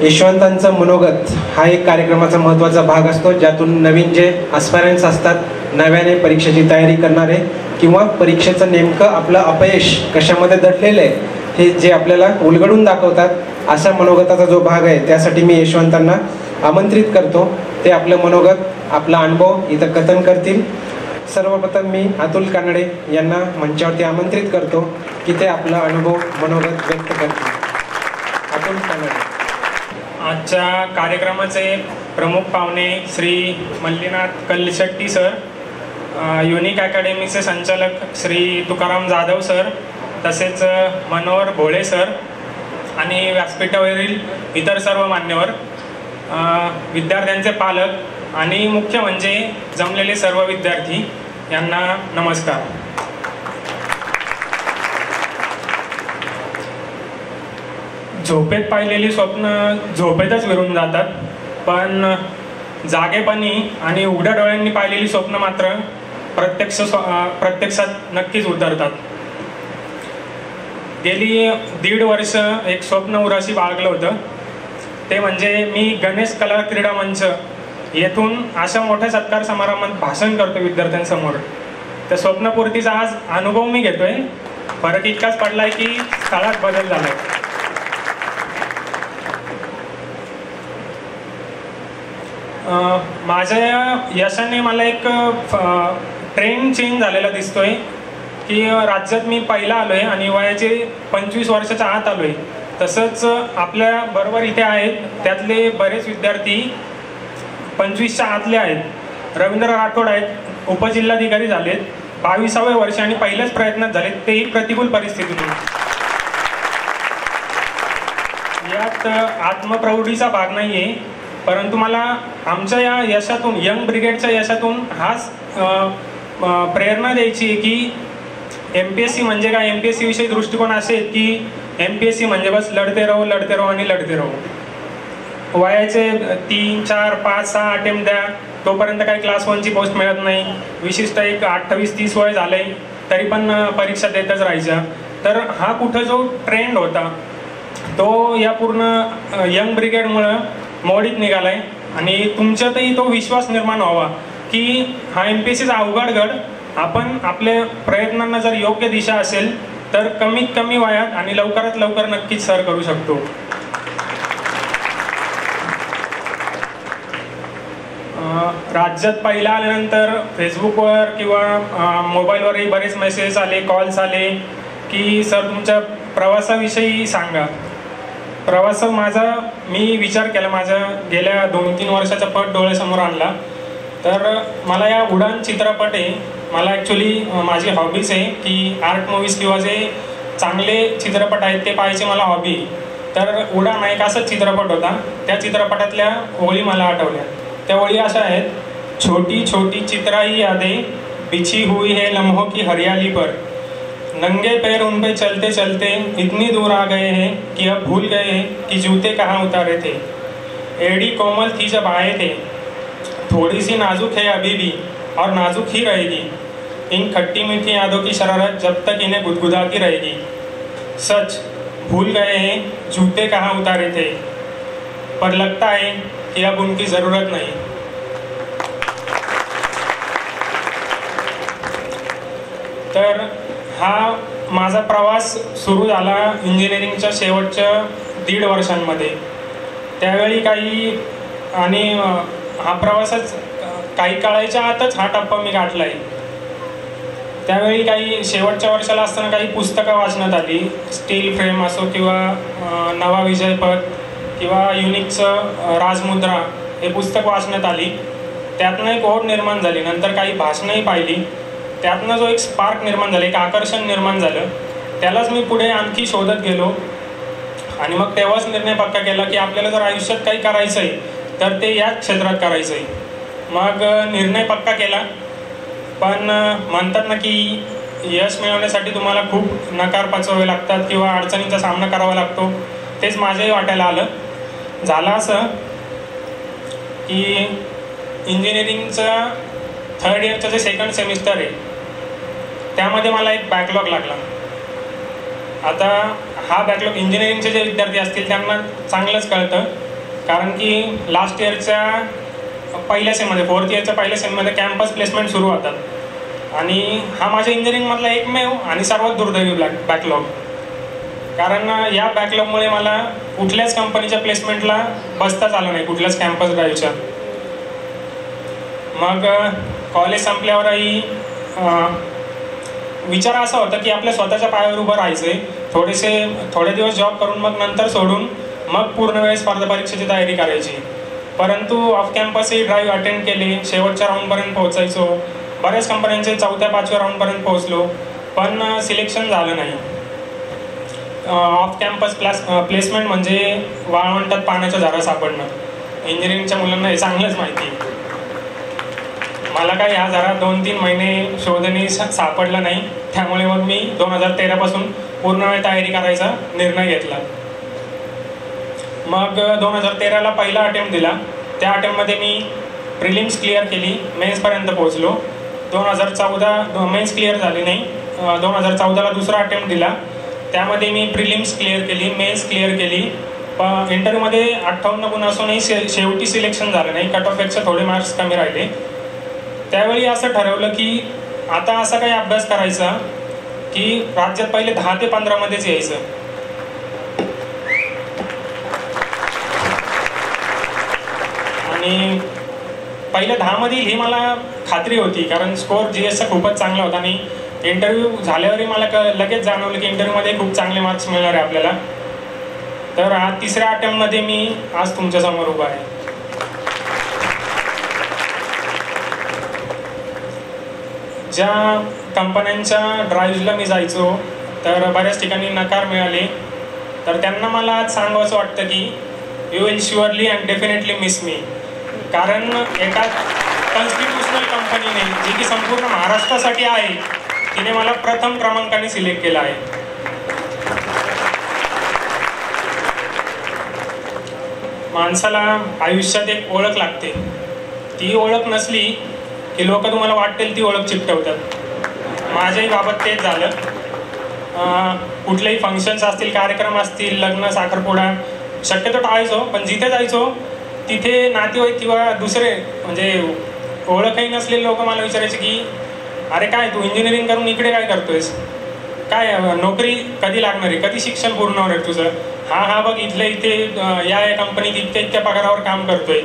यशवंतांचं मनोगत हा एक कार्यक्रमाचा महत्त्वाचा भाग असतो, ज्यातून नवीन जे ॲस्पायरंट्स असतात, नव्याने परीक्षेची तयारी करणारे किंवा परीक्षेचं नेमकं आपलं अपयश कशामध्ये दडलेलं आहे हे जे आपल्याला उलगडून दाखवतात, अशा मनोगताचा जो भाग आहे त्यासाठी मी यशवंतांना आमंत्रित करतो. ते आपलं मनोगत, आपला अनुभव इथं कथन करतील. सर्वप्रथम मी अतुल कानडे यांना मंचावरती आमंत्रित करतो की ते आपला अनुभव मनोगत व्यक्त करतील. अतुल कानडे. आजच्या कार्यक्रमाचे प्रमुख पाहुणे श्री मल्लीनाथ कल्लशेट्टी सर, युनिक अकॅडमीचे संचालक श्री तुकाराम जाधव सर, तसेच मनोहर भोळे सर आणि व्यासपीठावरील इतर सर्व मान्यवर, विद्यार्थ्यांचे पालक आणि मुख्य म्हणजे जमलेले सर्व विद्यार्थी यांना नमस्कार. झोपेत पाहिलेली स्वप्न झोपेतच विरून जातात, पण जागेपणी आणि उघड्या डोळ्यांनी पाहिलेली स्वप्न मात्र प्रत्यक्षात नक्कीच उतरतात. गेली 1.5 वर्ष एक स्वप्न उराशी बाळगलं होतं, ते म्हणजे मी गणेश कला क्रीडा मंच येथून अशा मोठ्या सत्कार समारंभात भाषण करतो विद्यार्थ्यांसमोर. त्या स्वप्नपूर्तीचा आज अनुभव मी घेतोय. फरक इतकाच पडलाय की स्थळात बदल झालाय. माझ्या यशाने मला एक ट्रेंड चेंज झालेला दिसतोय की राज्यात मी पहिला आलोय आणि वयाचे 25 वर्षाच्या आत आलोय. तसंच आपल्या बरोबर इथे आहेत त्यातले बरेच विद्यार्थी 25च्या आतले आहेत. रवींद्र राठोड आहेत, उपजिल्हाधिकारी झालेत, 22वे वर्ष आणि पहिल्याच प्रयत्नात झालेत, तेही प्रतिकूल परिस्थितीतून. यात आत्मप्रौढीचा भाग नाहीये, परंतु मला आमच्या या यशातून, यंग ब्रिगेडच्या यशातून हाच प्रेरणा द्यायची आहे की MPSC म्हणजे काय, MPSC विषयी दृष्टिकोन असे आहेत की MPSC म्हणजे बस लढते राहू आणि लढते राहू. वयाचे 3, 4, 5, 6 अटेम्प्ट द्या, तोपर्यंत काही क्लास 1ची पोस्ट मिळत नाही. विशिष्ट एक 28-30 वय झालंय तरी पण परीक्षा देतच राहायच्या. तर हा कुठं जो ट्रेंड होता तो या पूर्ण यंग ब्रिगेडमुळं मोडीत निघालाय आणि तुमच्यातही तो विश्वास निर्माण व्हावा की हा MPSCचा अवघड गड आपण आपल्या प्रयत्नांना जर योग्य दिशा असेल तर कमीत कमी वयात आणि लवकरात लवकर नक्कीच सर करू शकतो. राज्यात पहिला आल्यानंतर फेसबुकवर किंवा मोबाईलवरही बरेच मेसेज आले, कॉल्स आले की सर तुमच्या प्रवासाविषयी सांगा. प्रवास माझा मी विचार केला, माझ्या गेल्या 2-3 वर्षाचा पट डोळ्यासमोर आणला. तर मला या उडान चित्रपट आहे, मला ॲक्च्युली माझी हॉबीज आहे की आर्ट मूवीज किंवा जे चांगले चित्रपट आहेत ते पाहायची मला हॉबी. तर उडान एक असाच चित्रपट होता, त्या चित्रपटातल्या ओळी मला आठवल्या. त्या ओळी अशा आहेत, छोटी छोटी चित्राई यादें बिछी हुई है लम्हों की हरियाली पर, नंगे पैर उन पे चलते चलते इतनी दूर आ गए हैं कि अब भूल गए हैं कि जूते कहाँ उतारे थे. एड़ी कोमल थी जब आए थे, थोड़ी सी नाजुक है अभी भी और नाजुक ही रहेगी. इन खट्टी मीठी यादों की शरारत जब तक इन्हें गुदगुदाती रहेगी. सच भूल गए हैं जूते कहाँ उतारे थे, पर लगता है कि अब उनकी ज़रूरत नहीं. तर हा माझा प्रवास सुरू झाला इंजिनिअरिंगच्या शेवटच्या 1.5 वर्षांमध्ये. त्यावेळी काही आणि हा प्रवासच काही काळाच्या आतच हा टप्पा मी गाठला आहे. त्यावेळी काही शेवटच्या वर्षाला असताना काही पुस्तकं वाचण्यात आली, स्टील फ्रेम असो किंवा नवा विजयपथ किंवा युनिकचं राजमुद्रा हे पुस्तक वाचण्यात आली. त्यातनं एक ओढ निर्माण झाली. नंतर काही भाषणंही पाहिली, त्यातनं जो एक स्पार्क निर्माण झाला, एक आकर्षण निर्माण झालं, त्यालाच मी पुढे आणखी शोधत गेलो. आणि मग तेव्हाच निर्णय पक्का केला की आपल्याला जर आयुष्यात काही करायचं आहे तर ते याच क्षेत्रात करायचं आहे. मग निर्णय पक्का केला. पण म्हणतात ना की यश मिळवण्यासाठी तुम्हाला खूप नकार पचवावे लागतात किंवा अडचणींचा सामना करावा लागतो. तेच माझ्याही वाटायला आलं. झालं असं की इंजिनिअरिंगचं 3rd इयरचं जे 2nd सेमिस्टर आहे त्यामध्ये मला एक बॅकलॉग लागला. आता हा बॅकलॉग इंजिनिअरिंगचे जे विद्यार्थी असतील त्यांना चांगलंच कळतं कारण की लास्ट इयरच्या पहिल्या सेममध्ये, 4th इयरच्या पहिल्या सेममध्ये कॅम्पस प्लेसमेंट सुरू होतात आणि हा माझ्या इंजिनिअरिंगमधला एकमेव आणि सर्वात दुर्दैवी बॅकलॉग. कारण या बॅकलॉगमुळे मला कुठल्याच कंपनीच्या प्लेसमेंटला बसताच आलं नाही, कुठल्याच कॅम्पस ड्राईव्हच्या. मग कॉलेज संपल्यावरही विचार असा होता की आपल्या स्वतःच्या पायावर उभं राहायचं आहे, थोडे दिवस जॉब करून मग नंतर सोडून मग पूर्ण वेळ स्पर्धा परीक्षेची तयारी करायची. परंतु ऑफ कॅम्पसही ड्राईव्ह अटेंड केले, शेवटच्या राऊंडपर्यंत पोहोचायचो, बऱ्याच कंपन्यांचे 4थ्या-5व्या राऊंडपर्यंत पोहोचलो, पण सिलेक्शन झालं नाही. ऑफ कॅम्पस प्लेसमेंट म्हणजे वाळवंटात पाण्याच्या झाडा सापडणं. इंजिनिअरिंगच्या मुलांना हे चांगलंच माहिती आहे. मला काय ह्या जरा 2-3 महिने शोधणी सापडलं नाही, त्यामुळे मग मी 2013 पासून पूर्ण वेळ तयारी करायचा निर्णय घेतला. मग 2013ला पहिला अटेम्प्ट दिला. त्या अटेम्प्टमध्ये मी प्रिलिम्स क्लिअर केली, मेन्सपर्यंत पोहोचलो. 2014 मेन्स क्लिअर झाली नाही, 2014ला दुसरा अटेम्प्ट दिला, त्यामध्ये मी प्रिलिम्स क्लिअर केली, मेन्स क्लिअर केली. पण इंटरव्ह्यूमध्ये 58 गुण असूनही शेवटी सिलेक्शन झालं नाही, कट ऑफपेक्षा थोडे मार्क्स कमी राहिले. त्यावेळी असं ठरवलं की आता असा काही अभ्यास करायचा की राज्यात पहिले 10 ते 15 मध्येच यायचं. आणि पहिल्या 10 मध्ये ही मला खात्री होती, कारण स्कोअर GSचा खूपच चांगला होता आणि इंटरव्ह्यू झाल्यावरही मला लगेच जाणवलं की इंटरव्ह्यूमध्ये खूप चांगले मार्क्स मिळणार आहे आपल्याला. तर आज 3ऱ्या अटेम्प्टमध्ये मी आज तुमच्यासमोर उभा आहे. ज्या कंपन्यांच्या ड्राईव्हला मी जायचो तर बऱ्याच ठिकाणी नकार मिळाले, तर त्यांना मला आज सांगावंसं वाटतं की you will surely and definitely miss मी. कारण एका कॉन्स्टिट्युशनल कंपनीने, जी की संपूर्ण महाराष्ट्रासाठी आहे, तिने मला प्रथम क्रमांकाने सिलेक्ट केलं आहे. माणसाला आयुष्यात एक ओळख लागते, ती ओळख नसली की लोक तुम्हाला वाटेल ती ओळख चिकटवतात. माझ्याही बाबत तेच झालं. कुठलेही फंक्शन्स असतील, कार्यक्रम असतील, लग्न, साखरपुडा शक्यतो टाळायचो, पण जिथे जायचो तिथे नातेवाईक किंवा दुसरे म्हणजे ओळखही नसलेले लोक मला विचारायचे की अरे काय तू इंजिनिअरिंग करून इकडे काय करतोयस, काय नोकरी कधी लागणार आहे, कधी शिक्षण पूर्ण होणार आहे तुझं, हा बघ इथल्या इथे या कंपनीत इतक्या पगारावर काम करतोय,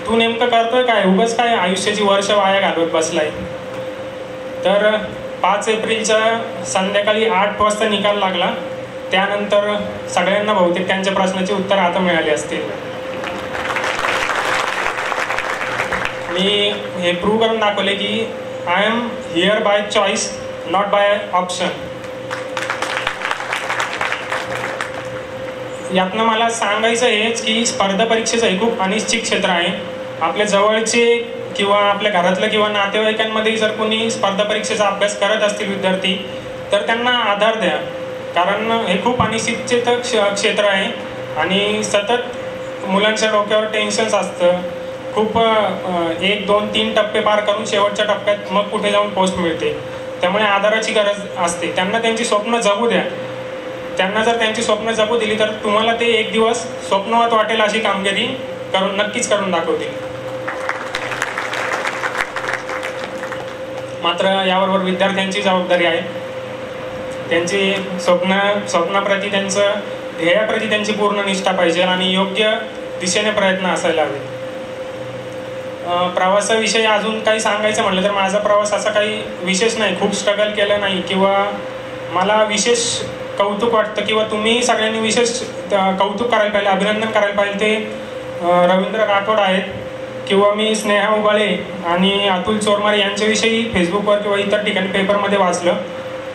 तू नेमकं करतोय काय, उगाच काय आयुष्याची वर्ष वाया घालवत बसलाय. तर 5 एप्रिलच्या संध्याकाळी 8 वाजता निकाल लागला. त्यानंतर सगळ्यांना बहुतेक त्यांच्या प्रश्नाची उत्तर आता मिळाली असतील. मी हे प्रूव्ह करून दाखवले की I am here bye choice, not by option. यातनं मला सांगायचं हेच की स्पर्धा परीक्षेचं हे खूप अनिश्चित क्षेत्र आहे. आपल्या जवळचे किंवा आपल्या घरातलं किंवा नातेवाईकांमध्ये जर कोणी स्पर्धा परीक्षेचा अभ्यास करत असतील विद्यार्थी, तर त्यांना आधार द्या. कारण हे खूप अनिश्चित क्षेत्र आहे आणि सतत मुलांच्या डोक्यावर टेन्शन्स असतं. खूप 1, 2, 3 टप्पे पार करून शेवटच्या टप्प्यात मग कुठे जाऊन पोस्ट मिळते. त्यामुळे आधाराची गरज असते. त्यांना त्यांची स्वप्न जगू द्या. त्यांना जर त्यांची स्वप्न जगू दिली तर तुम्हाला ते एक दिवस स्वप्नवत वाटेल अशी कामगिरी नक्कीच करून दाखवतील. मात्र याबरोबर विद्यार्थ्यांची जबाबदारी आहे. त्यांची स्वप्नाप्रती, त्यांचं ध्येयाप्रती त्यांची पूर्ण निष्ठा पाहिजे आणि योग्य दिशेने प्रयत्न असायला हवे. प्रवासाविषयी अजून काही सांगायचं म्हटलं तर माझा प्रवास असा काही विशेष नाही, खूप स्ट्रगल केलं नाही किंवा मला विशेष कौतुक वाटतं किंवा तुम्ही सगळ्यांनी विशेष कौतुक करायला पाहिजे, अभिनंदन करायला पाहिजे ते रवींद्र राठोड आहेत किंवा मी स्नेहा उबाळे आणि अतुल चोरमारे यांच्याविषयी फेसबुकवर किंवा इतर ठिकाणी पेपरमध्ये वाचलं.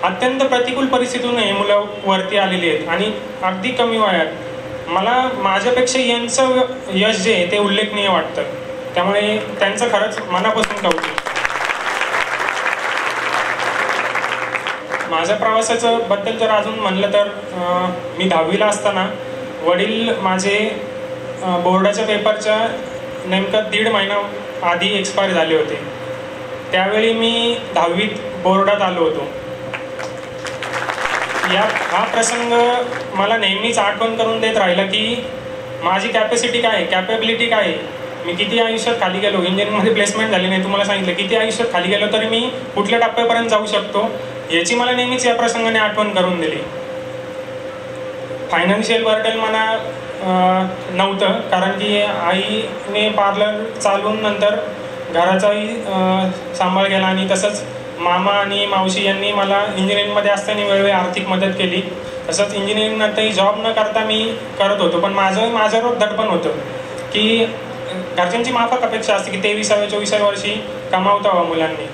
अत्यंत प्रतिकूल परिस्थितीतून हे मुलं वरती आलेली आहेत आणि अगदी कमी वयात. मला माझ्यापेक्षा यांचं यश जे आहे ते उल्लेखनीय वाटतं. त्यामुळे त्यांचं खरंच मनापासून कौतुक. माझ्या प्रवासाचं बद्दल जर अजून म्हणलं तर मी 10वीला असताना वडील माझे बोर्डाच्या पेपरच्या नेमकं 1.5 महिना आधी एक्सपायर झाले होते. त्यावेळी मी 10वीत बोर्डात आलो होतो. हा प्रसंग मला नेहमीच आठवण करून देत राहिला की माझी कॅपॅसिटी काय आहे, कॅपेबिलिटी काय आहे. मी किती आयुष्यात खाली गेलो, इंजिनिअरिंगमध्ये प्लेसमेंट झाली नाही, तुम्हाला सांगितलं किती आयुष्यात खाली गेलो तरी मी कुठल्या टप्प्यापर्यंत जाऊ शकतो, याची मला नेहमीच या प्रसंगाने आठवण करून दिली. फायनान्शियल बर्डन मला नव्हतं, कारण की आईने पार्लर चालवून नंतर घराचाही सांभाळ केला आणि तसंच मामा आणि मावशी यांनी मला इंजिनिअरिंगमध्ये असताना वेळोवेळी आर्थिक मदत केली. तसंच इंजिनिअरिंगनंतरही जॉब न करता मी करत होतो, पण माझ्यावर दडपण होतं की घरच्यांची माफक अपेक्षा असते की 23-24 वर्षी कमावता हवं मुलांनी,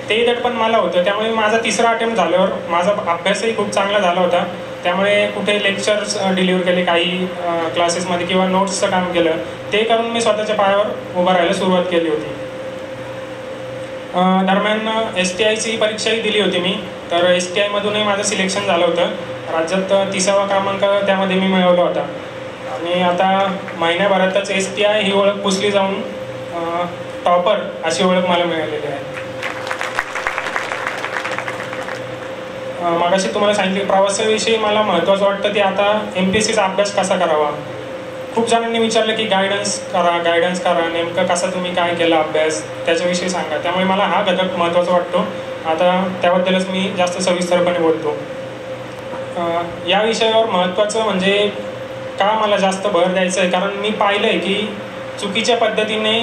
ते दडपण मला होतं. त्यामुळे माझा 3रा अटेम्प्ट झाल्यावर माझा अभ्यासही खूप चांगला झाला होता. त्यामुळे कुठे लेक्चर्स डिलिव्हर केले काही क्लासेसमध्ये किंवा नोट्सचं काम केलं, ते करून मी स्वतःच्या पायावर उभं राहायला सुरुवात केली होती. दरम्यान STIची परीक्षाही दिली होती मी, तर STIमधूनही माझं सिलेक्शन झालं होतं. राज्यात 30वा क्रमांक त्यामध्ये मी मिळवला होता आणि आता महिन्याभरातच STI ही ओळख पुसली जाऊन टॉपर अशी ओळख मला मिळालेली आहे. मागाशी तुम्हाला सांगितले प्रवासाविषयी मला महत्त्वाचं वाटतं ते आता MPSCचा अभ्यास कसा करावा. खूप जणांनी विचारलं की गायडन्स करा, नेमकं कसा तुम्ही काय केला अभ्यास त्याच्याविषयी सांगा. त्यामुळे मला हा घटक महत्त्वाचा वाटतो. आता त्याबद्दलच मी जास्त सविस्तरपणे बोलतो. या विषयावर महत्त्वाचं म्हणजे का मला जास्त भर द्यायचं आहे, कारण मी पाहिलं आहे की चुकीच्या पद्धतीने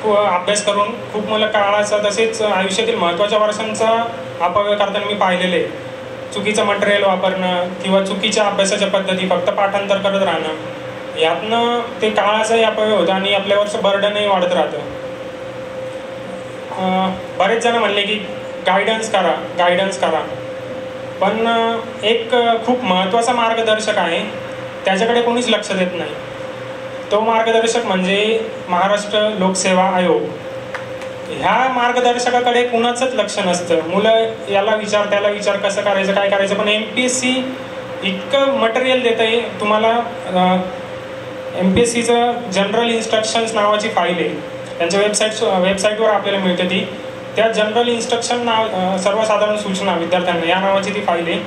अभ्यास करून खूप मुलं काळाचा तसेच आयुष्यातील महत्त्वाच्या वर्षांचा अपव्यय करताना मी पाहिलेलं आहे. चुकीचं मटेरियल वापरणं किंवा चुकीच्या अभ्यासाच्या पद्धती, फक्त पाठांतर करत राहणं, यातनं ते काळाचाही अपव्यय होतं आणि आपल्यावरचं बर्डनही वाढत राहतं. बरेच जण म्हणले की गायडन्स करा, पण एक खूप महत्त्वाचा मार्गदर्शक आहे, त्याच्याकडे कोणीच लक्ष देत नाही. तो मार्गदर्शक म्हणजे महाराष्ट्र लोकसेवा आयोग. ह्या मार्गदर्शकाकडे कुणाचंच लक्ष नसतं. मुलं याला विचार त्याला विचार, कसं करायचं काय करायचं, पण MPSC इतकं मटेरियल देत आहे तुम्हाला. MPSCचं जनरल इन्स्ट्रक्शन्स नावाची फाईल आहे, त्यांच्या वेबसाईटवर आपल्याला मिळते ती. त्या जनरल इन्स्ट्रक्शन सर्वसाधारण सूचना विद्यार्थ्यांना या नावाची ती फाईल आहे.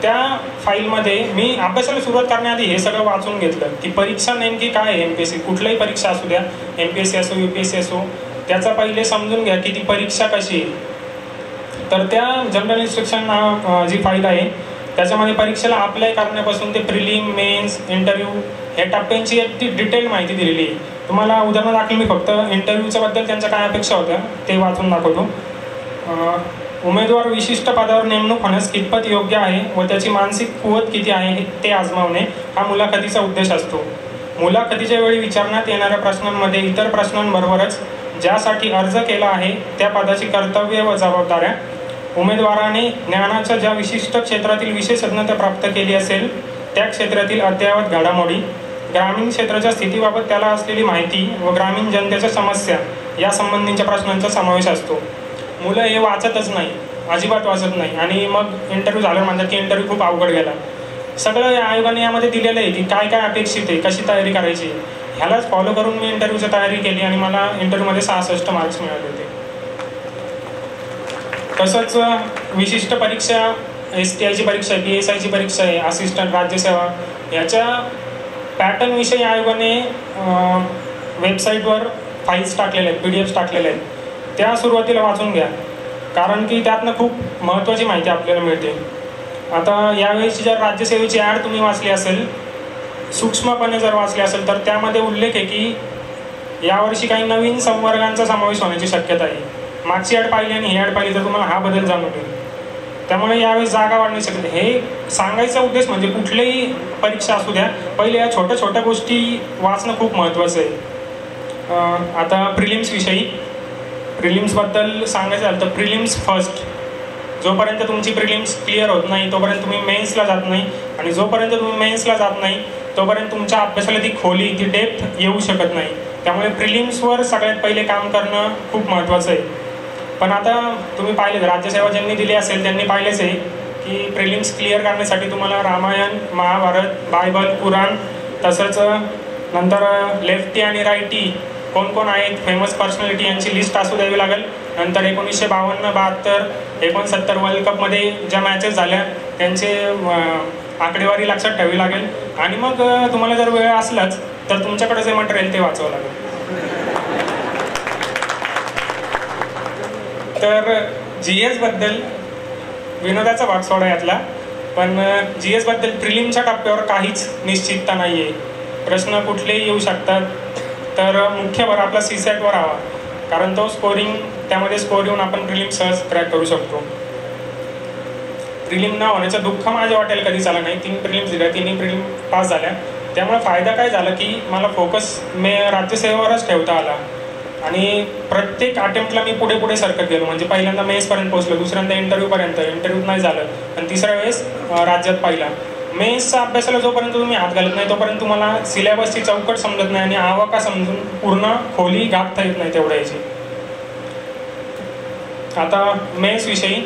त्या फाईलमध्ये मी अभ्यासाला सुरुवात करण्याआधी हे सगळं वाचून घेतलं की परीक्षा नेमकी काय आहे. MPSC कुठल्याही परीक्षा असू द्या, MPSC असो UPSC असो, त्याचा पहिले समजून घ्या की ती परीक्षा कशी आहे. तर त्या जनरल इन्स्ट्रक्शन जी फाईल आहे त्याच्यामध्ये परीक्षेला अप्लाय करण्यापासून ते प्रिलिम, मेन्स, इंटरव्ह्यू ह्या टप्प्यांची एक ती डिटेल माहिती दिलेली आहे. तुम्हाला उदाहरणादाखल मी फक्त इंटरव्ह्यूच्या बद्दल त्यांच्या काय अपेक्षा होत्या ते वाचून दाखवतो. उमेदवार विशिष्ट पदावर नेमणूक होण्यास कितपत योग्य आहे व त्याची मानसिक कुवत किती आहे ते आजमावणे हा मुलाखतीचा उद्देश असतो. मुलाखतीच्या वेळी विचारण्यात येणाऱ्या प्रश्नांमध्ये इतर प्रश्नांबरोबरच ज्यासाठी अर्ज केला आहे त्या पदाची कर्तव्य व जबाबदाऱ्या, उमेदवाराने ज्ञानाच्या ज्या विशिष्ट क्षेत्रातील विशेषज्ञता प्राप्त केली असेल त्या क्षेत्रातील अद्ययावत घडामोडी, ग्रामीण क्षेत्राच्या स्थितीबाबत त्याला असलेली माहिती व ग्रामीण जनतेच्या समस्या या संबंधीच्या प्रश्नांचा समावेश असतो. मुलं हे वाचतच नाही, अजिबात वाचत नाही आणि मग इंटरव्ह्यू झाल्यावर म्हणतात की इंटरव्ह्यू खूप अवघड गेला. सगळं या आयोगाने यामध्ये दिलेलं आहे की काय काय अपेक्षित आहे, कशी तयारी करायची. ह्यालाच फॉलो करून मी इंटरव्ह्यूची तयारी केली आणि मला इंटरव्ह्यूमध्ये 66 मार्क्स मिळाले होते. तसंच विशिष्ट परीक्षा, STIची परीक्षा आहे, PSIची परीक्षा आहे, असिस्टंट राज्यसेवा, याच्या पॅटर्नविषयी आयोगाने वेबसाईटवर फाईल्स टाकलेल्या आहेत, PDFs टाकलेल्या आहेत. त्या सुरुवातीला वाचून घ्या, कारण की त्यातनं खूप महत्त्वाची माहिती आपल्याला मिळते. आता यावेळीची जर राज्यसेवेची ॲड तुम्ही वाचली असेल, सूक्ष्मपणे जर वाचली असेल, तर त्यामध्ये उल्लेख आहे की यावर्षी काही नवीन संवर्गांचा समावेश होण्याची शक्यता आहे. मागची ॲड पाहिली आणि ही ॲड पाहिली तर तुम्हाला हा बदल जाणवतो. त्यामुळे यावेळी जागा वाढण्याची शक्यता. हे सांगायचा उद्देश म्हणजे कुठलीही परीक्षा असू द्या, पहिले या छोट्या छोट्या गोष्टी वाचणं खूप महत्त्वाचं आहे. आता प्रिलिम्सबद्दल सांगायचं झालं तर प्रिलिम्स फर्स्ट. जोपर्यंत तुमची प्रिलिम्स क्लिअर होत नाही तोपर्यंत तुम्ही मेन्सला जात नाही, आणि जोपर्यंत तुम्ही मेन्सला जात नाही तोपर्यंत तुमच्या अभ्यासाला ती खोली, ती डेप्थ येऊ शकत नाही. त्यामुळे प्रिलिम्सवर सगळ्यात पहिले काम करणं खूप महत्त्वाचं आहे. पण आता तुम्ही पाहिलं, राज्यसेवा ज्यांनी दिली असेल त्यांनी पाहिलेच आहे की प्रिलिम्स क्लिअर करण्यासाठी तुम्हाला रामायण, महाभारत, बायबल, कुराण, तसंच नंतर लेफ्टी आणि राईटी कोण कोण आहेत, फेमस पर्सनॅलिटी यांची लिस्ट असू द्यावी लागेल. नंतर 1952, 72, 69 वर्ल्ड कपमध्ये ज्या मॅचेस झाल्या त्यांचे आकडेवारी लक्षात ठेवावी लागेल आणि मग तुम्हाला जर वेळ असलाच तर तुमच्याकडे जे मटेरियल ते वाचवावं लागेल. तर GS बद्दल विनोदाचा भाग सोडा यातला, पण GS बद्दल प्रिलिमच्या टप्प्यावर काहीच निश्चितता नाही आहे. प्रश्न कुठलेही येऊ शकतात. तर मुख्य भर आपला CSAT वर हवा, कारण तो त्यामध्ये स्कोर येऊन आपण प्रिलिम सहज क्रॅक करू शकतो. प्रिलिम न होण्याचं दुःख माझ्या वाटेल कधी झालं नाही. 3 प्रिलिम्स दिल्या, 3ही प्रिलिम पास झाल्या. त्यामुळे फायदा काय झाला की मला फोकस राज्यसेवेवरच ठेवता आला आणि प्रत्येक अटेम्प्टला मी पुढे पुढे सरकत गेलो. म्हणजे पहिल्यांदा मेन्सपर्यंत पोहोचलो, दुसऱ्यांदा इंटरव्ह्यूत नाही झालं, आणि तिसऱ्या वेळेस राज्यात पाहिला. मेन्सच्या अभ्यासाला जोपर्यंत तुम्ही हात घालत नाही तोपर्यंत तुम्हाला सिलेबसची चौकट समजत नाही आणि आवाका समजून पूर्ण खोली गाठता येत नाही तेवढ्या याची. आता मेन्स विषयी,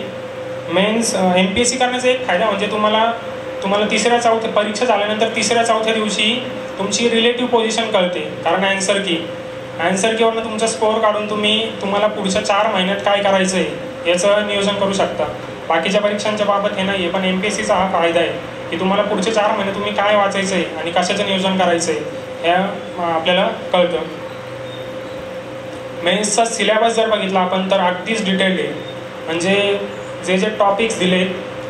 मेन्स MPSC करण्याचा एक फायदा म्हणजे तुम्हाला तिसऱ्या चौथ्या परीक्षा झाल्यानंतर तिसऱ्या चौथ्या दिवशी तुमची रिलेटिव्ह पोझिशन कळते. कारण आन्सर कीवरनं तुमचा स्कोअर काढून तुम्हाला पुढच्या 4 महिन्यात काय करायचं आहे याचं नियोजन करू शकता. बाकीच्या परीक्षांच्या बाबत हे नाही आहे, पण MPSCचा हा फायदा आहे की तुम्हाला पुढचे 4 महिने तुम्ही काय वाचायचं आहे आणि कशाचं नियोजन करायचं आहे हे आपल्याला कळतं. मेन्सचा सिलेबस जर बघितला आपण तर अगदीच डिटेल्ड आहे. म्हणजे जे टॉपिक्स दिले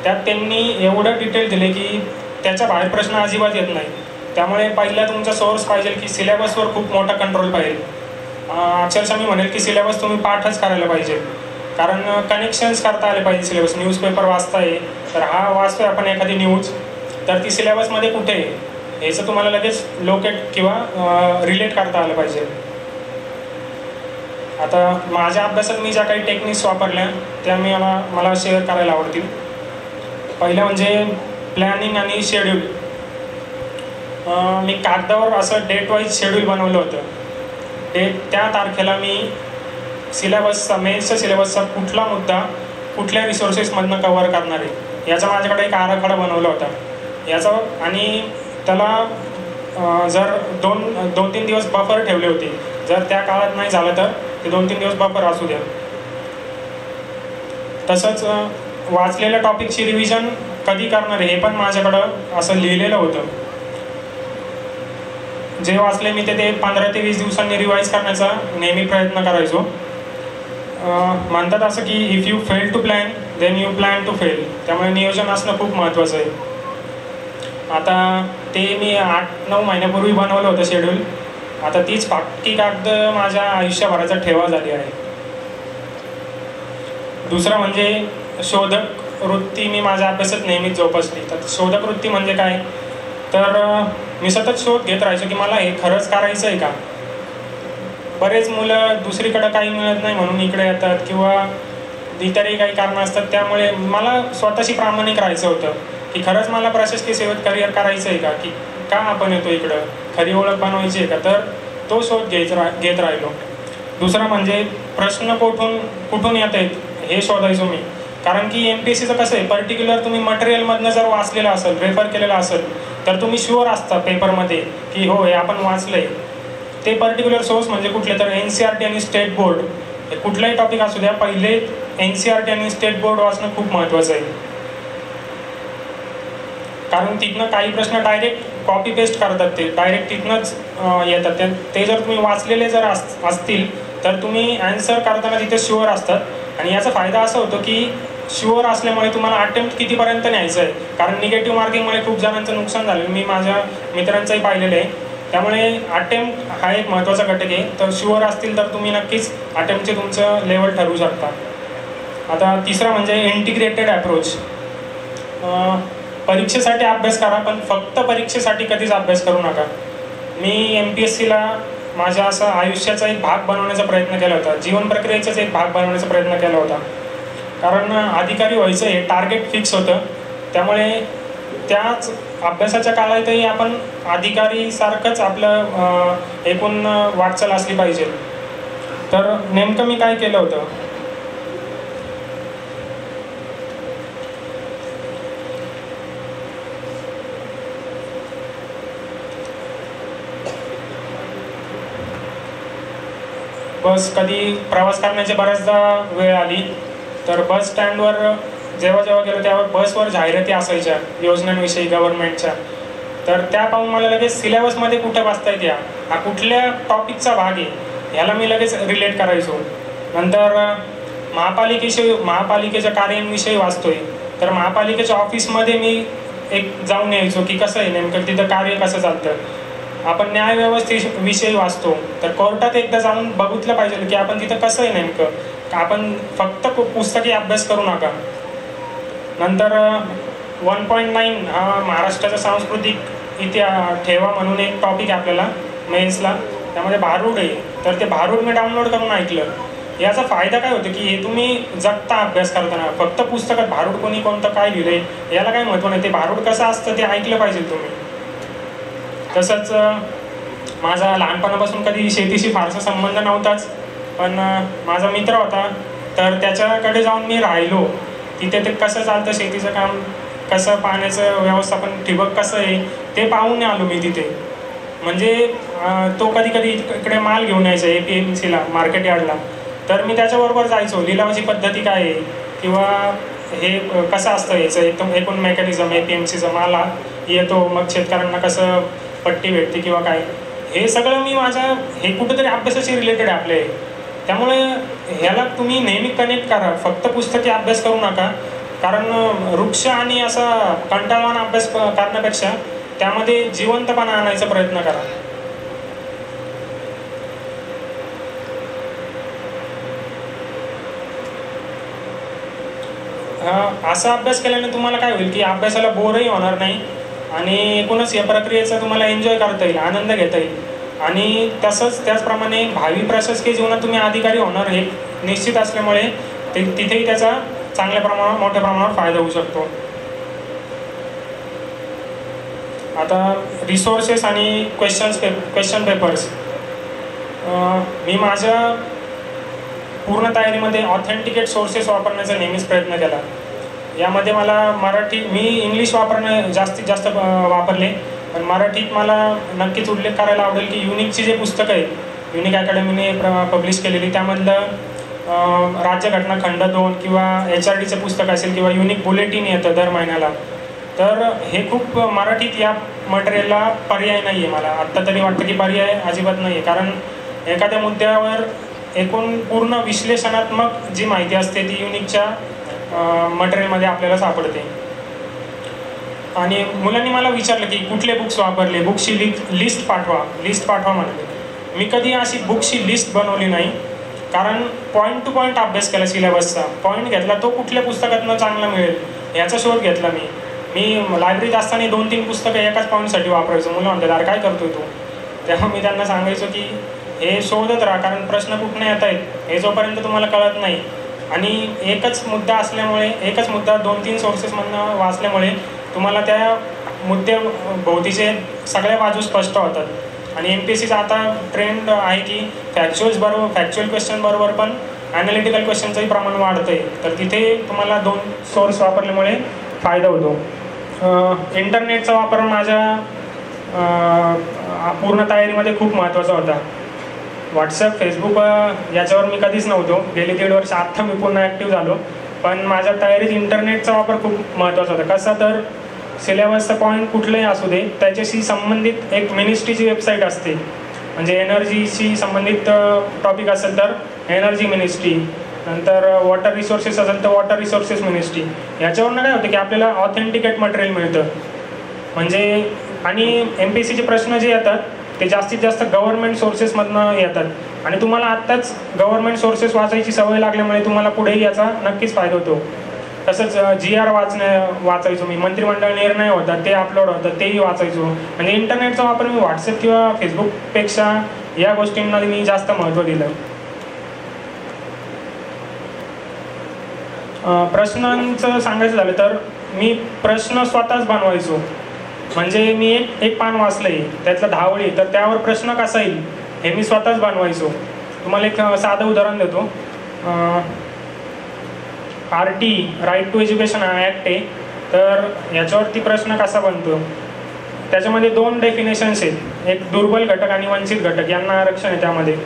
त्यात त्यांनी एवढं डिटेल दिले की त्याच्या बाहेर प्रश्न अजिबात येत नाही. त्यामुळे पहिला तुमचा सोर्स पाहिजे की सिलेबसवर खूप मोठा कंट्रोल पाहिजे. अक्षरशः मी म्हणेल की सिलेबस तुम्ही पाठच करायला पाहिजे, कारण कनेक्शन्स करता आले पाहिजे. सिलेबस न्यूजपेपर वाचताय तर हा वाचतोय आपण एखादी न्यूज, तर ती सिलेबसमध्ये कुठे आहे याचं तुम्हाला लगेच लोकेट किंवा रिलेट करता आलं पाहिजे. आता माझ्या अभ्यासात मी ज्या काही टेक्निक्स वापरल्या त्या मला शेअर करायला आवडतील. पहिलं म्हणजे प्लॅनिंग आणि शेड्यूल. मी कागदावर असं डेट वाईज शेड्यूल बनवलं होतं. त्या तारखेला मी मेन्सच्या सिलेबसचा कुठला मुद्दा कुठल्या रिसोर्सेसमधनं कव्हर करणार आहे याचा माझ्याकडे एक आराखडा बनवला होता याचा, आणि त्याला जर 2-3 दिवस बफर ठेवले होते. जर त्या काळात नाही झालं तर ते 2-3 दिवस बफर असू द्या. तसंच वाचलेल्या टॉपिकची रिव्हिजन कधी करणार हे पण माझ्याकडं असं लिहिलेलं होतं. जे वाचले मी ते 15 ते 20 दिवसांनी रिवाईज करण्याचा नेहमी प्रयत्न करायचो. म्हणतात असं की if you fail to plan then you plan to fail. त्यामुळे नियोजन असणं खूप महत्त्वाचं आहे. आता ते मी 8-9 महिन्यापूर्वी बनवलं होतं शेड्यूल. आता तीच पाक्की कागद माझ्या आयुष्यभराचा ठेवा झाली आहे. दुसरं म्हणजे शोधक वृत्ती मी माझ्या अभ्यासात नेहमीच जोपासली. तर शोधक वृत्ती म्हणजे काय, तर मी सतत शोध घेत राहायचो की मला हे खरंच करायचं आहे का. बरेच मुलं दुसरीकडं काही मिळत नाही म्हणून इकडे येतात किंवा इतरही काही कारणं असतात. त्यामुळे मला स्वतःशी प्रामाणिक राहायचं होतं की खरंच मला प्रशासकीय सेवेत करिअर करायचं आहे की का आपण येतो इकडं, खरी ओळख बनवायची आहे का. तर तो शोध घेत राहिलो. दुसरं म्हणजे प्रश्न कुठून येत आहेत हे शोधायचो मी. कारण की MPSCचं कसं आहे, पर्टिक्युलर तुम्ही मटेरियलमधनं जर वाचलेलं असेल, रेफर केलेलं असेल तर तुम्ही शुअर असता पेपरमध्ये की हो हे आपण वाचलंय. ते पर्टिक्युलर सोर्स म्हणजे कुठले, तर NCERT आणि स्टेट बोर्ड. हे कुठलाही टॉपिक असू द्या, पहिले NCERT आणि स्टेट बोर्ड वाचणं खूप महत्त्वाचं आहे. कारण तिथनं काही प्रश्न डायरेक्ट कॉपी पेस्ट करतात, ते डायरेक्ट तिथनंच येतात. ते जर तुम्ही वाचलेले जर असतील तर तुम्ही ॲन्सर करताना तिथे शुअर असतात. आणि याचा फायदा असा होतो की शुअर असल्यामुळे तुम्हाला अटेम्प्ट कितीपर्यंत न्यायचं आहे. कारण निगेटिव्ह मार्किंगमुळे खूप जणांचं नुकसान झालं, मी माझ्या मित्रांचंही पाहिलेलं आहे. त्यामुळे अटेम्प्ट हा एक महत्त्वाचा घटक आहे. तर शुअर असतील तर तुम्ही नक्कीच अटेम्प्टचे तुमचं लेवल ठरवू शकता. आता तिसरं म्हणजे इंटिग्रेटेड अप्रोच. परीक्षेसाठी अभ्यास करा, पण फक्त परीक्षेसाठी कधीच अभ्यास करू नका. मी MPSCला माझ्या असं आयुष्याचा एक भाग बनवण्याचा प्रयत्न केला होता, जीवन प्रक्रियेचाच एक भाग बनवण्याचा प्रयत्न केला होता. कारण अधिकारी व्हायचं हे टार्गेट फिक्स होतं. त्यामुळे त्याच अभ्यासाच्या काळातही आपण अधिकारीसारखंच आपलं एकूण वाटचाल असली पाहिजे. तर नेमकं मी काय केलं होतं, कधी प्रवास करण्याची बऱ्याचदा वेळ आली तर बस स्टँडवर जेव्हा जेव्हा गेलो त्यावर बसवर जाहिराती असायच्या योजनांविषयी गव्हर्नमेंटच्या, तर त्या पाहून मला लगेच सिलेबसमध्ये कुठं वाचता येते, हा कुठल्या टॉपिकचा भाग आहे ह्याला मी लगेच रिलेट करायचो. नंतर महापालिकेच्या कार्यांविषयी वाचतोय, तर महापालिकेच्या ऑफिसमध्ये मी एक जाऊन यायचो की कसं आहे नेमकं तिथं कार्य कसं चालतं. आपण न्यायव्यवस्थेविषयी वाचतो, तर कोर्टात एकदा जाऊन बघितलं पाहिजे की आपण तिथं कसं आहे नेमकं, आपण फक्त पुस्तकी अभ्यास करू नका. नंतर 1.9 हा महाराष्ट्राचा सांस्कृतिक ठेवा म्हणून एक टॉपिक आहे आपल्याला मेन्सला, त्यामध्ये भारूड आहे. तर ते भारूड मी डाउनलोड करून ऐकलं. याचा फायदा काय होतो की हे तुम्ही जगता अभ्यास करताना, फक्त पुस्तकात भारूड कोणी कोणतं काय लिहिलंय याला काय महत्त्व नाही, ते भारूड कसं असतं ते ऐकलं पाहिजे तुम्ही. तसंच माझा लहानपणापासून कधी शेतीशी फारसा संबंध नव्हताच, पण माझा मित्र होता, तर त्याच्याकडे जाऊन मी राहिलो. तिथे ते कसं चालतं शेतीचं काम, कसं पाण्याचं व्यवस्थापन, ठिबक कसं आहे ते पाहून आलो मी तिथे. म्हणजे तो कधी कधी इकडे माल घेऊन यायचा APMCला मार्केट यार्डला, तर मी त्याच्याबरोबर जायचो. लिलावाची पद्धती काय आहे किंवा हे कसं असतं याचं एकदम एकूण मेकॅनिझम, APMCचा माल येतो मग शेतकऱ्यांना कसं पट्टी भेटते किंवा काय, हे सगळं मी हे कुठंतरी अभ्यासाशी रिलेटेड आहे आपले. त्यामुळे ह्याला तुम्ही नेहमी कनेक्ट करा, फक्त पुस्तकी अभ्यास करू नका. कारण वृक्ष आणि असा कंटाळवाणा अभ्यास करण्यापेक्षा त्यामध्ये जिवंतपणा आणायचा प्रयत्न करा. असा अभ्यास केल्याने तुम्हाला काय होईल की अभ्यासाला बोरही होणार नाही आणि एकूणच या प्रक्रियेचा तुम्हाला एन्जॉय करता येईल, आनंद घेता येईल. आणि त्याचप्रमाणे भावी प्रशासकीय जीवनात तुम्ही अधिकारी होणार हे निश्चित असल्यामुळे तिथेही त्याचा मोठ्या प्रमाणावर फायदा होऊ शकतो. आता रिसोर्सेस आणि क्वेश्चन पेपर्स, मी माझ्या पूर्ण तयारीमध्ये ऑथेंटिकेट सोर्सेस वापरण्याचा नेहमीच प्रयत्न केला. यामध्ये मला मी इंग्लिश वापरणं जास्तीत जास्त वापरले, पण मराठीत मला नक्कीच उल्लेख करायला आवडेल की युनिकची जे पुस्तकं आहे, युनिक अकॅडमीने पब्लिश केलेली, त्यामधलं राज्यघटना खंड 2 किंवा HRDचं पुस्तक असेल किंवा युनिक बुलेटिन येतं दर महिन्याला, तर हे खूप मराठीत या मटेरियलला पर्याय नाही आहे. मला आत्ता तरी वाटतं की पर्याय अजिबात नाही आहे, कारण एखाद्या मुद्द्यावर एकूण पूर्ण विश्लेषणात्मक जी माहिती असते ती युनिकच्या मटेरियलमध्ये आपल्याला सापडते. आणि मुलांनी मला विचारलं की कुठले बुक्स वापरले, बुक्सची लिस्ट पाठवा म्हटले. मी कधी अशी बुक्सची लिस्ट बनवली नाही, कारण पॉईंट टू पॉईंट अभ्यास केला. सिलेबसचा पॉईंट घेतला, तो कुठल्या पुस्तकातनं चांगला मिळेल याचा शोध घेतला. मी लायब्ररीत असताना 2-3 पुस्तकं एकाच पॉईंटसाठी वापरायचो. मुलं म्हणतात अरे काय करतोय तू, तेव्हा मी त्यांना सांगायचो की हे शोधत राहा, कारण प्रश्न कुठनं येत आहेत हे जोपर्यंत तुम्हाला कळत नाही, आणि एकच मुद्दा 2-3 सोर्सेसमधनं वाचल्यामुळे तुम्हाला त्या मुद्द्याभोवतीचे सगळ्या बाजू स्पष्ट होतात. आणि MPSCचा आता ट्रेंड आहे की फॅक्च्युअल क्वेश्चन बरोबर पण ॲनालिटिकल क्वेश्चनचंही प्रमाण वाढतं आहे, तर तिथे तुम्हाला 2 सोर्स वापरल्यामुळे फायदा होतो. इंटरनेटचा वापर माझ्या पूर्ण तयारीमध्ये खूप महत्त्वाचा होता. व्हॉट्सअप, फेसबुक याच्यावर मी कधीच नव्हतो. गेली 1.5 वर्ष आत्ता मी पुन्हा ॲक्टिव्ह झालो, पण माझ्या तयारीत इंटरनेटचा वापर खूप महत्त्वाचा होता. कसा तर सिलेबसचा पॉईंट कुठलंही असू दे, त्याच्याशी संबंधित एक मिनिस्ट्रीची वेबसाईट असते. म्हणजे एनर्जीशी संबंधित टॉपिक असेल तर एनर्जी मिनिस्ट्री, नंतर वॉटर रिसोर्सेस असेल तर वॉटर रिसोर्सेस मिनिस्ट्री. याच्यावरनं काय होतं की आपल्याला ऑथेंटिकेट मटेरियल मिळतं. म्हणजे आणि MPSCचे प्रश्न जे येतात ते जास्तीत जास्त गव्हर्नमेंट सोर्सेसमधनं येतात, आणि तुम्हाला आत्ताच गव्हर्नमेंट सोर्सेस वाचायची सवय लागल्यामुळे तुम्हाला पुढेही याचा नक्कीच फायदा होतो. तसंच GR वाचायचो मी, मंत्रिमंडळ निर्णय होतात ते अपलोड होतात तेही वाचायचो. म्हणजे इंटरनेटचा वापर मी व्हॉट्सअप किंवा फेसबुकपेक्षा या गोष्टींना मी जास्त महत्त्व दिलं. प्रश्नांचं सांगायचं झालं तर मी प्रश्न स्वतःच बनवायचो. म्हणजे मी एक पान वाचलंय, त्यातलं 10 ओळी, तर त्यावर प्रश्न कसा येईल हे मी स्वतःच बनवायचो. तुम्हाला एक साधं उदाहरण देतो. RT right to education act आहे, तर याच्यावरती प्रश्न कसा बनतो, त्याच्यामध्ये 2 डेफिनेशन्स आहेत, एक दुर्बल घटक आणि वंचित घटक यांना आरक्षण आहे त्यामध्ये.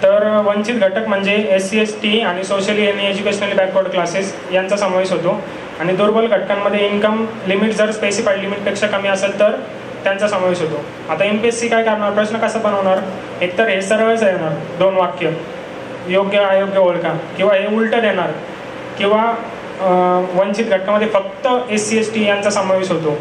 तर वंचित घटक म्हणजे SC ST आणि सोशली आणि एज्युकेशनली बॅकवर्ड क्लासेस यांचा समावेश होतो. आणि दुर्बल घटकांमध्ये इन्कम लिमिट जर स्पेसिफाईड लिमिटपेक्षा कमी असेल तर त्यांचा समावेश होतो. आता MPSC काय करणार, प्रश्न कसा बनवणार, एकतर हे सरळच येणार 2 वाक्य, योग्य अयोग्य ओळखा, किंवा हे उलटं देणार, किंवा वंचित घटकामध्ये फक्त SC ST यांचा समावेश होतो,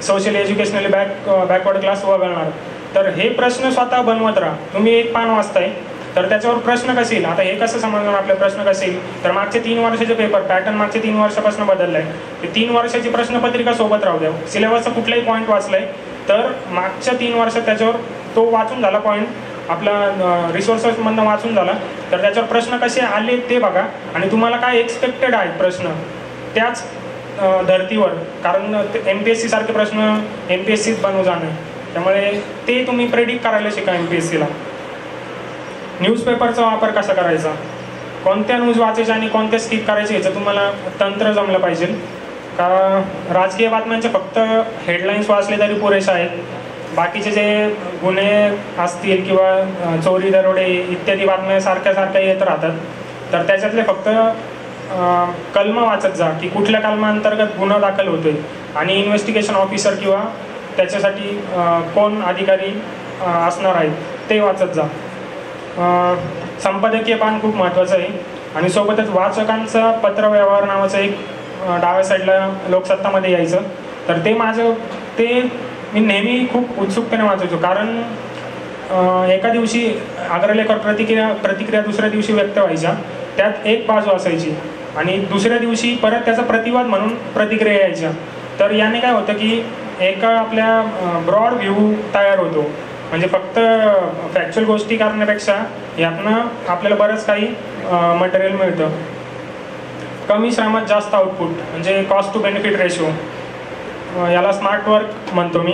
सोशल एज्युकेशनली बॅकवर्ड क्लास वगळणार. तर हे प्रश्न स्वतः बनवत राहा. तुम्ही एक पान वाचताय तर त्याच्यावर प्रश्न कसे येईल, आता हे कसं समजणार आपले प्रश्न कसे येईल, तर मागचे 3 वर्षाचे पेपर पॅटर्न मागचे 3 वर्षापासून बदललाय. ते 3 वर्षाची प्रश्नपत्रिका सोबत राहू द्या. सिलेबसचा कुठलाही पॉईंट वाचलाय तर मागच्या 3 वर्षात त्याच्यावर तो वाचून झाला पॉईंट, आपला रिसोर्सेसमधनं वाचून झाला, तर त्याच्यावर प्रश्न कसे आले ते बघा. आणि तुम्हाला काय एक्सपेक्टेड आहेत प्रश्न त्याच धर्तीवर, कारण MPSC सारखे प्रश्न MPSCच बनवू जाणं, त्यामुळे ते तुम्ही प्रेडिक्ट करायला शिका. MPSCला न्यूजपेपरचा वापर कसा करायचा, कोणत्या न्यूज वाचायच्या आणि कोणत्या स्किप करायचे याचं तुम्हाला तंत्र जमलं पाहिजे. का राजकीय बातम्यांचे फक्त हेडलाईन्स वाचले तरी पुरेसे आहेत, बाकीचे जे गुन्हे असतील किंवा चोरी दरोडे इत्यादी बातम्या सारख्या येत राहतात, तर त्याच्यातले फक्त कलम वाचत जा की कुठल्या कलमांतर्गत गुन्हा दाखल होतोय आणि इन्व्हेस्टिगेशन ऑफिसर किंवा त्याच्यासाठी कोण अधिकारी असणार आहेत ते वाचत जा. संपादकीय पान खूप महत्त्वाचं आहे. आणि सोबतच वाचकांचा पत्रव्यवहार नावाचं एक डाव्या साईडला लोकसत्तामध्ये यायचं, तर ते मी नेहमी खूप उत्सुकतेने वाचायचो, कारण एका दिवशी अग्रलेखावर प्रतिक्रिया दुसऱ्या दिवशी व्यक्त व्हायच्या, त्यात एक बाजू असायची आणि दुसऱ्या दिवशी परत त्याचा प्रतिवाद म्हणून प्रतिक्रिया यायच्या. तर याने काय होतं की एका आपल्या ब्रॉड व्ह्यू तयार होतो, म्हणजे फक्त फॅक्च्युअल गोष्टी करण्यापेक्षा यातनं आपल्याला बरंच काही मटेरियल मिळतं. कमी श्रमात जास्त आउटपुट म्हणजे कॉस्ट टू बेनिफिट रेशो, याला स्मार्ट वर्क म्हणतो मी.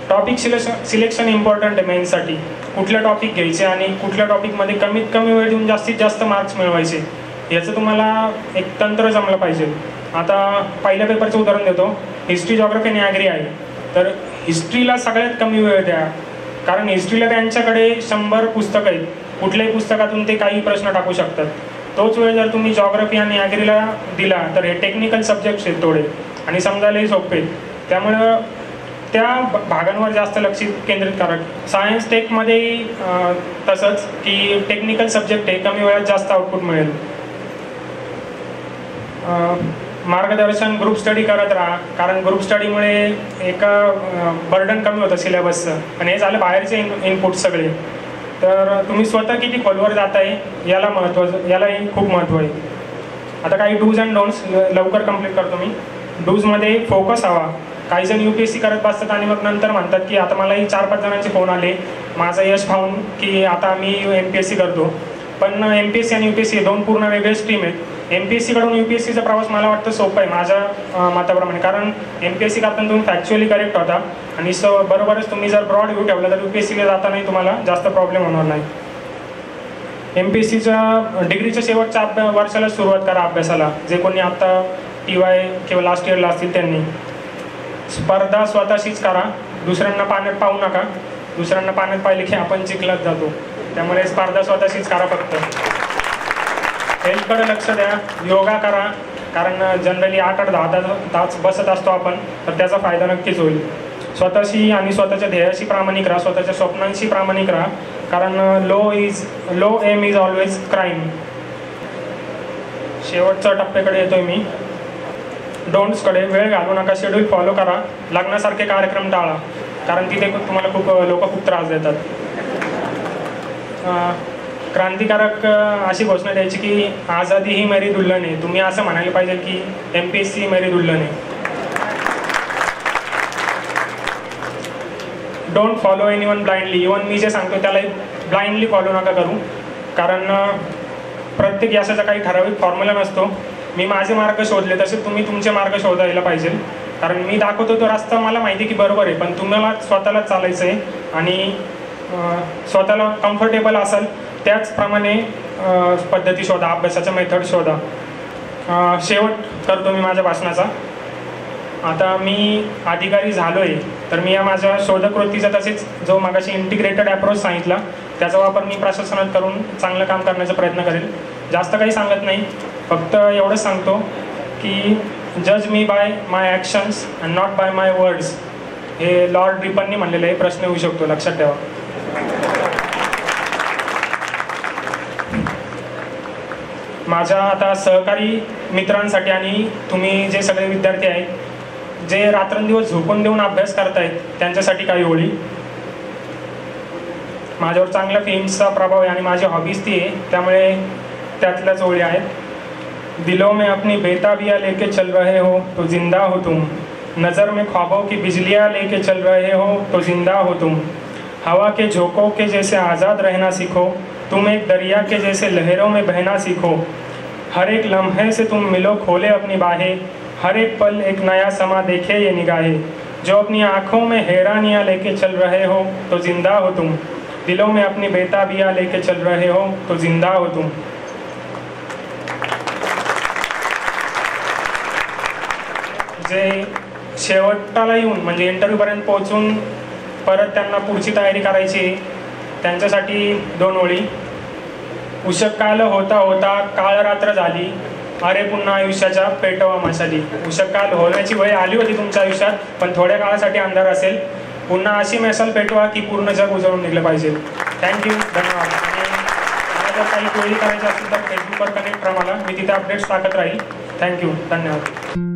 टॉपिक सिलेक्शन इम्पॉर्टंट आहे मेन्ससाठी, कुठलं टॉपिक घ्यायचे आणि कुठल्या टॉपिकमध्ये कमीत कमी वेळ देऊन जास्तीत जास्त मार्क्स मिळवायचे, याचं तुम्हाला एक तंत्र जमलं पाहिजे. आता पहिल्या पेपरचं उदाहरण देतो, हिस्ट्री, जॉग्रफी आणि ॲग्री आहे. तर हिस्ट्रीला सगळ्यात कमी वेळ द्या, कारण हिस्ट्रीला त्यांच्याकडे 100 पुस्तकं आहेत, कुठल्याही पुस्तकातून ते काही प्रश्न टाकू शकतात. तोच वेळ जर तुम्ही जॉग्रफी आणि ॲग्रीला दिला तर हे टेक्निकल सब्जेक्ट्स आहेत थोडे आणि समजायलाही सोपे, त्यामुळं त्या भागांवर जास्त लक्ष केंद्रित करा. सायन्स टेकमध्येही तसंच की टेक्निकल सब्जेक्ट आहे, कमी वेळात जास्त आउटपुट मिळेल. मार्गदर्शन ग्रुप स्टडी करत राहा, कारण ग्रुप स्टडीमुळे एक बर्डन कमी होतं सिलेबसचं, आणि हे झालं बाहेरचे इनपुट सगळे. तर तुम्ही स्वतः किती खोलवर जात आहे यालाही खूप महत्त्व आहे. आता काही डूज अँड डोंट्स लवकर कंप्लीट करतो मी. डूजमध्ये फोकस हवा. काही जण UPSC करत बसतात आणि मग नंतर म्हणतात की आता मलाही 4-5 जणांचे फोन आले माझं यश पाहून की आता मी MPSC करतो. पण MPSC आणि UPSC हे 2 पूर्ण वेगळे स्ट्रीम आहेत. MPSC कडून UPSCचा प्रवास मला वाटतं सोपं आहे माझ्या मताप्रमाणे, कारण MPSC करताना तुम्ही फॅक्च्युअली करेक्ट होता आणि बरोबरच तुम्ही जर ब्रॉड व्ह्यू ठेवला तर UPSCला जातानाही तुम्हाला जास्त प्रॉब्लेम होणार नाही. MPSCच्या डिग्रीच्या शेवटच्या वर्षाला सुरुवात करा अभ्यासाला, जे कोणी आता TY किंवा लास्ट इयरला असतील त्यांनी. स्पर्धा स्वतःशीच करा, दुसऱ्यांना पाण्यात पाहू नका. दुसऱ्यांना पाण्यात पाहिले की आपण चिखलात जातो, त्यामुळे स्पर्धा स्वतःशीच करा. फक्त हेल्थकडे लक्ष द्या, योगा करा, कारण जनरली 8-10 तास बसत असतो आपण, तर त्याचा फायदा नक्कीच होईल. स्वतःशी आणि स्वतःच्या ध्येयाशी प्रामाणिक राहा, स्वतःच्या स्वप्नांशी प्रामाणिक राहा, कारण low aim is always crime. शेवटच्या टप्प्याकडे येतोय मी. डोंट्सकडे वेळ घालवू नका, शेड्यूल फॉलो करा, लग्नासारखे कार्यक्रम टाळा, कारण तिथे तुम्हाला लोक खूप त्रास देतात. क्रांतिकारक अशी घोषणा द्यायची की आझादी ही मेरी दुल्हन आहे. तुम्ही असं म्हणायला पाहिजे की MPSC मेरी दुल्हन आहे. Don't follow anyone blindly. Even मी जे सांगतो त्यालाही ब्लाइंडली फॉलो नका करू, कारण प्रत्येक यशाचा काही ठराविक फॉर्म्युला नसतो. मी माझे मार्ग शोधले तसे तुम्ही तुमचे मार्ग शोधायला पाहिजे, कारण मी दाखवतो तो रस्ता मला माहिती की बरोबर आहे, पण तुम्हाला स्वतःला चालायचं आहे आणि स्वतःला कम्फर्टेबल असाल त्याचप्रमाणे पद्धती शोधा, अभ्यासाच्या मेथड शोधा. शेवट करतो मी माझ्या भाषणाचा. आता मी अधिकारी झालो आहे तर मी या माझ्या शोधकृतीचा तसेच जो मागाशी इंटिग्रेटेड अप्रोच सांगितला त्याचा वापर मी प्रशासनात करून चांगलं काम करण्याचा प्रयत्न करेल. जास्त काही सांगत नाही, फक्त एवढंच सांगतो की जज me by my actions and not by my words, हे लॉर्ड रिपननी म्हणलेलं आहे. प्रश्न येऊ शकतो, लक्षात ठेवा. माझ्या आता सहकारी मित्रांसाठी आणि तुम्ही जे सगळे विद्यार्थी आहेत जे रात्रंदिवस झोपून देऊन अभ्यास करतायत त्यांच्यासाठी काही ओळी. माझ्यावर चांगल्या फिल्म्सचा प्रभाव आहे आणि माझी हॉबीज ती आहे, त्यामुळे त्यातल्याच ओळी आहेत. दिलों में अपनी बेताबियाँ लेके चल रहे हो तो जिंदा हो तुम, नज़र में ख्वाबों की बिजलियाँ लेके चल रहे हो तो जिंदा हो तुम, हवा के झोंकों के जैसे आज़ाद रहना सीखो, तुम एक दरिया के जैसे लहरों में बहना सीखो, हर एक लम्हे से तुम मिलो खोले अपनी बाहें, हर एक पल एक नया समा देखे ये निगाहें, जो अपनी आँखों में हैरानियाँ लेके चल रहे हो तो जिंदा हो तुम, दिलों में अपनी बेताबियाँ लेके चल रहे हो तो जिंदा हो तुम. जे शेवटाला येऊन म्हणजे इंटरव्ह्यूपर्यंत पोहोचून परत त्यांना पुढची तयारी करायची, त्यांच्यासाठी 2 ओळी. उषःकाल होता होता काळ रात्र झाली, अरे पुन्हा आयुष्याच्या पेटवा मशाली. उषःकाल होण्याची वेळ आली होती तुमच्या आयुष्यात, पण थोड्या काळासाठी अंधार असेल. पुन्हा अशी मशाल पेटवा की पूर्ण जग उजळून निघलं पाहिजे. थँक्यू, धन्यवाद. आणि मला जर काही क्वेरी करायची असतील तर फेसबुकवर कनेक्ट करा मला, मी तिथे अपडेट्स टाकत राहील. थँक्यू, धन्यवाद.